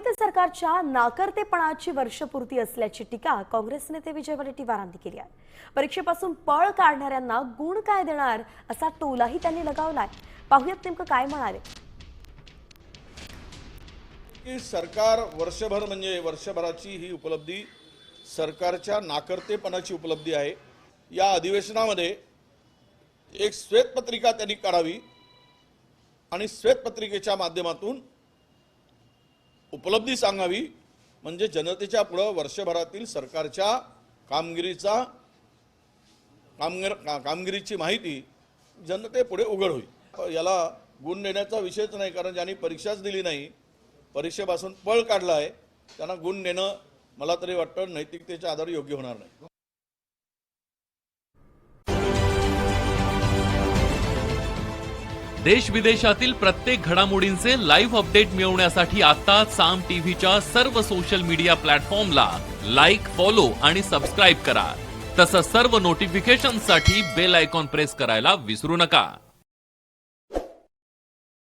महायुती सरकारच्या नाकर्तेपणाची वर्षपूर्ती असल्याची टीका काँग्रेस नेते विजय वडेट्टीवार यांनी केली आहे। परीक्षेपासून पळ काढणाऱ्यांना गुण काय देणार असा टोलाही त्यांनी लगावलाय। पाहूयात नेमकं काय म्हणाले। की सरकार वर्षभर म्हणजे वर्षभराची ही उपलब्धी सरकारच्या नाकर्तेपणाची उपलब्धी आहे। या अधिवेशनामध्ये एक श्वेतपत्रिका त्यांनी काढावी आणि श्वेतपत्रिकेच्या माध्यमातून उपलब्धी सांगावी, म्हणजे जनतेच्या पुढे वर्षभरातील सरकारच्या कामगिरीची माहिती जनतेपुढे उघड होईल। याला गुण देण्याचा विषयच नाही, कारण ज्यांनी परीक्षाच दिली नाही, परीक्षेपासून पळ काढला आहे, त्यांना गुण देणं मला तरी वाटतं नैतिकतेच्या आधारे योग्य होणार नाही। देश विदेशातील प्रत्येक घडामोडींचे लाईव्ह अपडेट मिळवण्यासाठी आता साम टीव्हीच्या सर्व सोशल मीडिया प्लॅटफॉर्मला लाईक, फॉलो आणि सबस्क्राईब करा। तसंच सर्व नोटिफिकेशनसाठी बेल आयकॉन प्रेस करायला विसरू नका।